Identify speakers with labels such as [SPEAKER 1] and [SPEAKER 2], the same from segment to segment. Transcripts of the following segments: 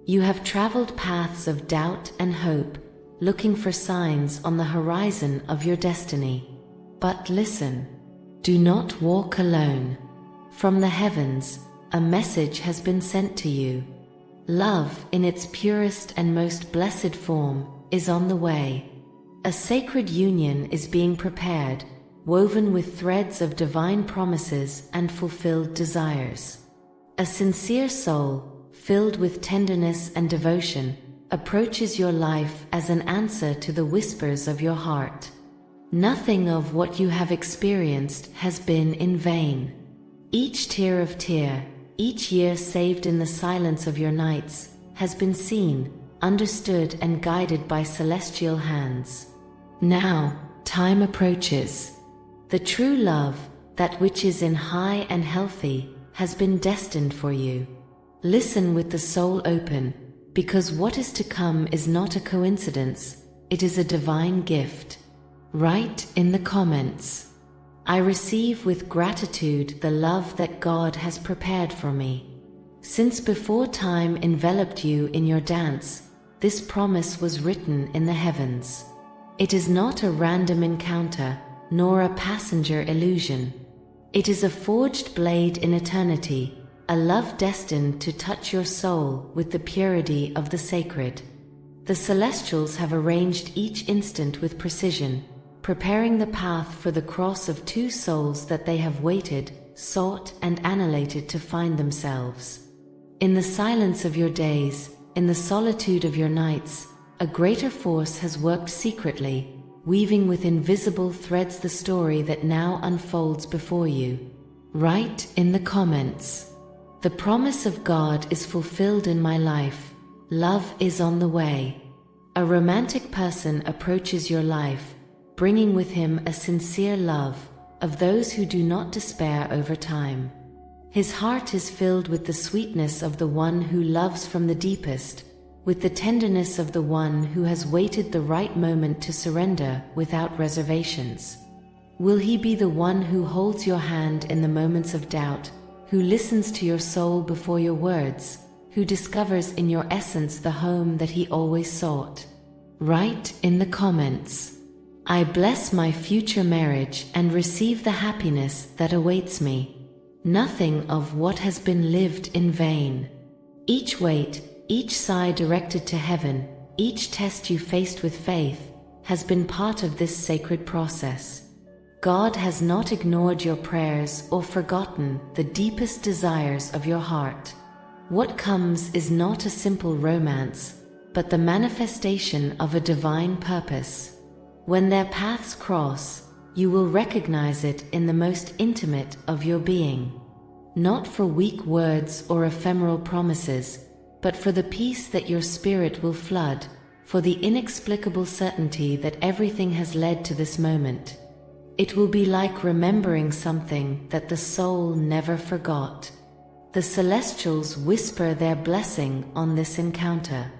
[SPEAKER 1] You have traveled paths of doubt and hope, looking for signs on the horizon of your destiny. But listen, do not walk alone. From the heavens, a message has been sent to you. Love, in its purest and most blessed form, is on the way. A sacred union is being prepared, woven with threads of divine promises and fulfilled desires. A sincere soul, filled with tenderness and devotion, approaches your life as an answer to the whispers of your heart. Nothing of what you have experienced has been in vain. Each tear, each year saved in the silence of your nights, has been seen, understood and guided by celestial hands. Now, time approaches. The true love, that which is in high and healthy, has been destined for you. Listen with the soul open, because what is to come is not a coincidence, it is a divine gift. Write in the comments, I receive with gratitude the love that God has prepared for me. Since before time enveloped you in your dance, this promise was written in the heavens. It is not a random encounter, nor a passenger illusion. It is a forged blade in eternity, a love destined to touch your soul with the purity of the sacred. The celestials have arranged each instant with precision, preparing the path for the cross of two souls that they have waited, sought, and annihilated to find themselves. In the silence of your days, in the solitude of your nights, a greater force has worked secretly, weaving with invisible threads the story that now unfolds before you. Write in the comments, the promise of God is fulfilled in my life. Love is on the way. A romantic person approaches your life, bringing with him a sincere love of those who do not despair over time. His heart is filled with the sweetness of the one who loves from the deepest, with the tenderness of the one who has waited the right moment to surrender without reservations. Will he be the one who holds your hand in the moments of doubt, who listens to your soul before your words, who discovers in your essence the home that he always sought? Write in the comments, I bless my future marriage and receive the happiness that awaits me. Nothing of what has been lived in vain. Each wait, each sigh directed to heaven, each test you faced with faith, has been part of this sacred process. God has not ignored your prayers or forgotten the deepest desires of your heart. What comes is not a simple romance, but the manifestation of a divine purpose. When their paths cross, you will recognize it in the most intimate of your being. Not for weak words or ephemeral promises, but for the peace that your spirit will flood, for the inexplicable certainty that everything has led to this moment. It will be like remembering something that the soul never forgot. The celestials whisper their blessing on this encounter.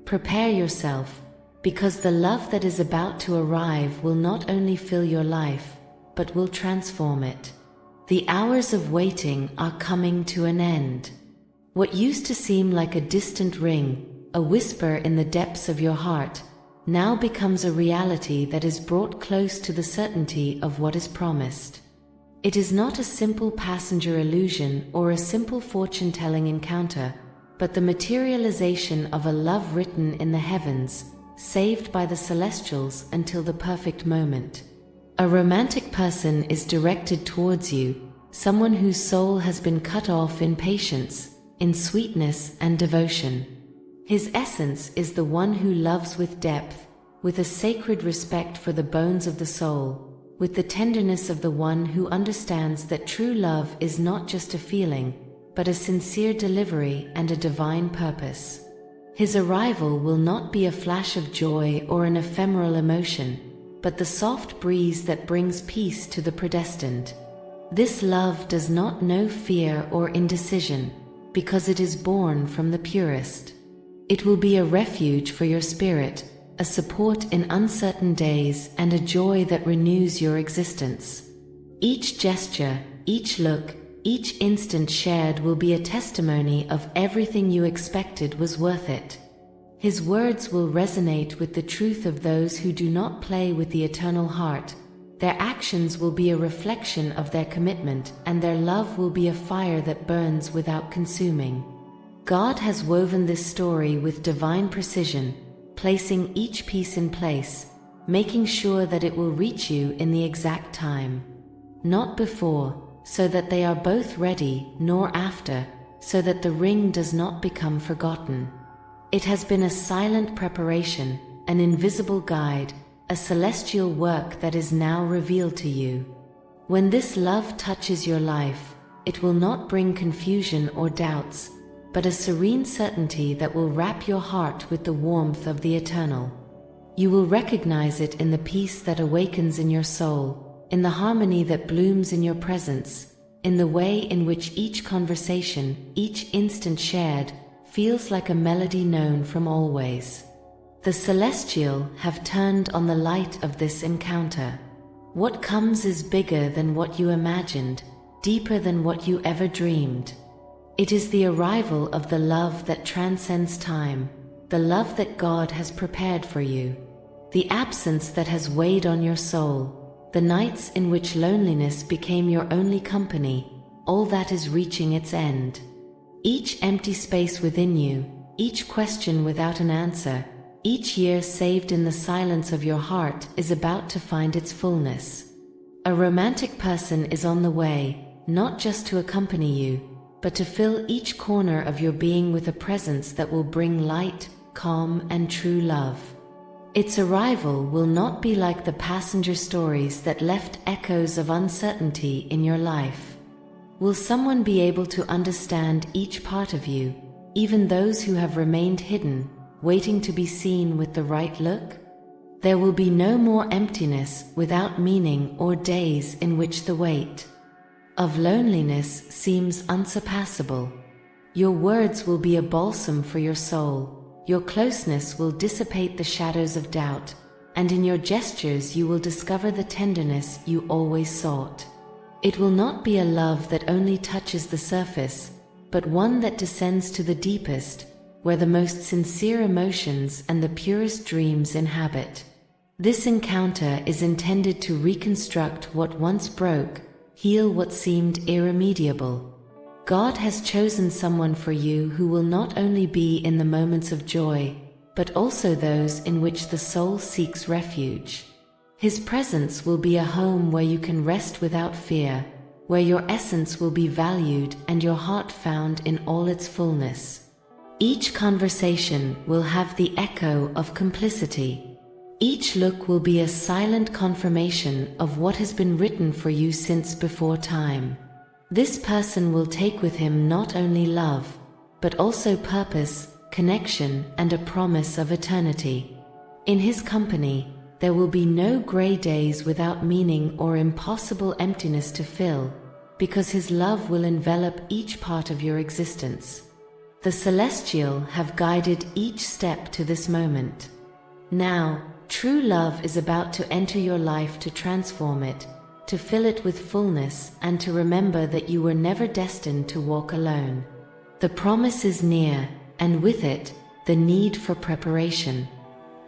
[SPEAKER 1] Prepare yourself, because the love that is about to arrive will not only fill your life, but will transform it. The hours of waiting are coming to an end. What used to seem like a distant ring, a whisper in the depths of your heart, now becomes a reality that is brought close to the certainty of what is promised. It is not a simple passenger illusion or a simple fortune-telling encounter, but the materialization of a love written in the heavens, saved by the celestials until the perfect moment. A romantic person is directed towards you, someone whose soul has been cut off in patience, in sweetness and devotion. His essence is the one who loves with depth, with a sacred respect for the bones of the soul, with the tenderness of the one who understands that true love is not just a feeling, but a sincere delivery and a divine purpose. His arrival will not be a flash of joy or an ephemeral emotion, but the soft breeze that brings peace to the predestined. This love does not know fear or indecision, because it is born from the purest. It will be a refuge for your spirit, a support in uncertain days, and a joy that renews your existence. Each gesture, each look, each instant shared will be a testimony of everything you expected was worth it. His words will resonate with the truth of those who do not play with the eternal heart. Their actions will be a reflection of their commitment, and their love will be a fire that burns without consuming. God has woven this story with divine precision, placing each piece in place, making sure that it will reach you in the exact time. Not before, so that they are both ready, nor after, so that the ring does not become forgotten. It has been a silent preparation, an invisible guide, a celestial work that is now revealed to you. When this love touches your life, it will not bring confusion or doubts, but a serene certainty that will wrap your heart with the warmth of the eternal. You will recognize it in the peace that awakens in your soul, in the harmony that blooms in your presence, in the way in which each conversation, each instant shared, feels like a melody known from always. The celestial have turned on the light of this encounter. What comes is bigger than what you imagined, deeper than what you ever dreamed. It is the arrival of the love that transcends time, the love that God has prepared for you. The absence that has weighed on your soul, the nights in which loneliness became your only company, all that is reaching its end. Each empty space within you, each question without an answer, each year saved in the silence of your heart is about to find its fullness. A romantic person is on the way, not just to accompany you, but to fill each corner of your being with a presence that will bring light, calm, and true love. Its arrival will not be like the passenger stories that left echoes of uncertainty in your life. Will someone be able to understand each part of you, even those who have remained hidden, waiting to be seen with the right look? There will be no more emptiness without meaning or days in which the weight of loneliness seems unsurpassable. Your words will be a balsam for your soul, your closeness will dissipate the shadows of doubt, and in your gestures you will discover the tenderness you always sought. It will not be a love that only touches the surface, but one that descends to the deepest, where the most sincere emotions and the purest dreams inhabit. This encounter is intended to reconstruct what once broke, heal what seemed irremediable. God has chosen someone for you who will not only be in the moments of joy, but also those in which the soul seeks refuge. His presence will be a home where you can rest without fear, where your essence will be valued and your heart found in all its fullness. Each conversation will have the echo of complicity. Each look will be a silent confirmation of what has been written for you since before time. This person will take with him not only love, but also purpose, connection, and a promise of eternity. In his company, there will be no gray days without meaning or impossible emptiness to fill, because his love will envelop each part of your existence. The celestial have guided each step to this moment. Now, true love is about to enter your life to transform it, to fill it with fullness, and to remember that you were never destined to walk alone. The promise is near, and with it, the need for preparation.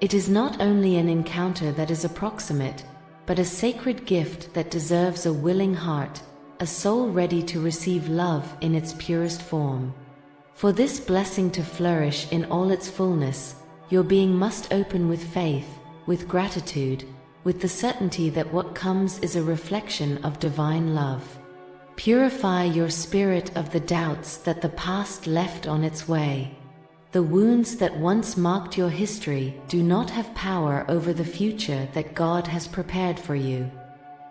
[SPEAKER 1] It is not only an encounter that is approximate, but a sacred gift that deserves a willing heart, a soul ready to receive love in its purest form. For this blessing to flourish in all its fullness, your being must open with faith, with gratitude, with the certainty that what comes is a reflection of divine love. Purify your spirit of the doubts that the past left on its way. The wounds that once marked your history do not have power over the future that God has prepared for you.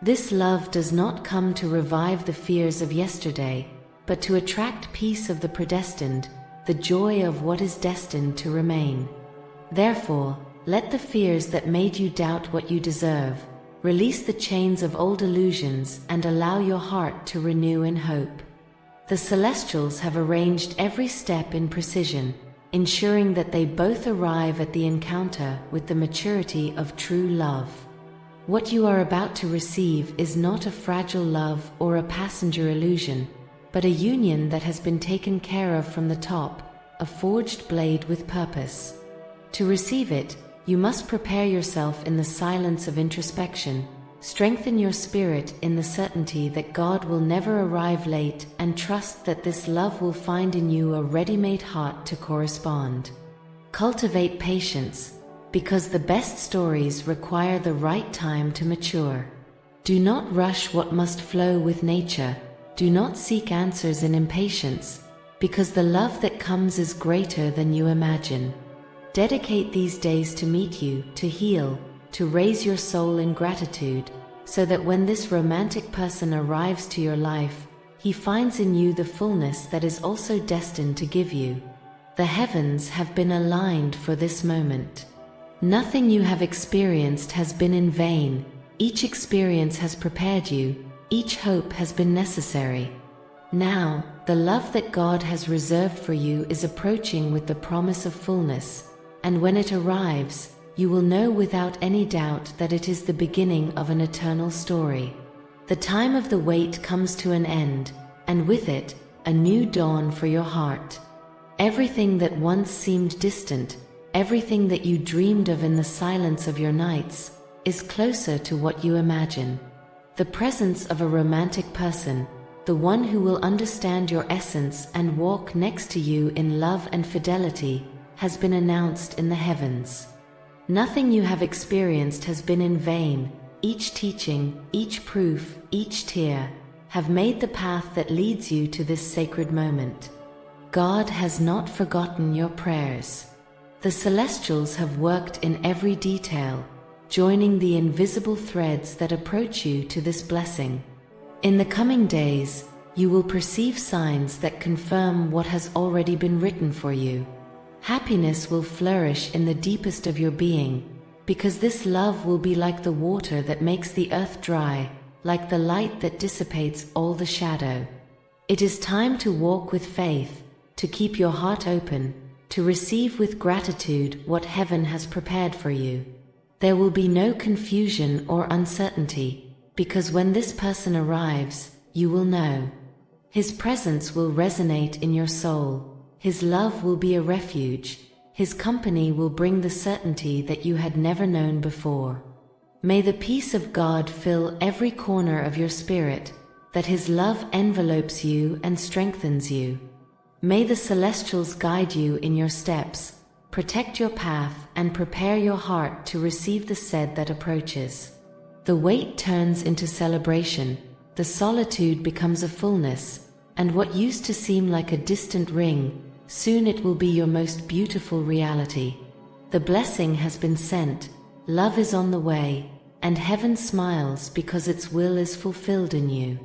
[SPEAKER 1] This love does not come to revive the fears of yesterday, but to attract peace of the predestined, the joy of what is destined to remain. Therefore, let the fears that made you doubt what you deserve, release the chains of old illusions and allow your heart to renew in hope. The celestials have arranged every step in precision, ensuring that they both arrive at the encounter with the maturity of true love. What you are about to receive is not a fragile love or a passenger illusion, but a union that has been taken care of from the top, a forged blade with purpose. To receive it, you must prepare yourself in the silence of introspection, strengthen your spirit in the certainty that God will never arrive late, and trust that this love will find in you a ready-made heart to correspond. Cultivate patience, because the best stories require the right time to mature. Do not rush what must flow with nature. Do not seek answers in impatience, because the love that comes is greater than you imagine. Dedicate these days to meet you, to heal, to raise your soul in gratitude, so that when this romantic person arrives to your life, he finds in you the fullness that is also destined to give you. The heavens have been aligned for this moment. Nothing you have experienced has been in vain. Each experience has prepared you. Each hope has been necessary. Now, the love that God has reserved for you is approaching with the promise of fullness, and when it arrives, you will know without any doubt that it is the beginning of an eternal story. The time of the wait comes to an end, and with it, a new dawn for your heart. Everything that once seemed distant, everything that you dreamed of in the silence of your nights, is closer to what you imagine. The presence of a romantic person, the one who will understand your essence and walk next to you in love and fidelity, has been announced in the heavens. Nothing you have experienced has been in vain. Each teaching, each proof, each tear, have made the path that leads you to this sacred moment. God has not forgotten your prayers. The celestials have worked in every detail, joining the invisible threads that approach you to this blessing. In the coming days, you will perceive signs that confirm what has already been written for you. Happiness will flourish in the deepest of your being, because this love will be like the water that makes the earth dry, like the light that dissipates all the shadow. It is time to walk with faith, to keep your heart open, to receive with gratitude what heaven has prepared for you. There will be no confusion or uncertainty, because when this person arrives, you will know. His presence will resonate in your soul. His love will be a refuge. His company will bring the certainty that you had never known before. May the peace of God fill every corner of your spirit, that His love envelopes you and strengthens you. May the celestials guide you in your steps, protect your path, and prepare your heart to receive the said that approaches. The wait turns into celebration, the solitude becomes a fullness, and what used to seem like a distant ring, soon it will be your most beautiful reality. The blessing has been sent, love is on the way, and heaven smiles because its will is fulfilled in you.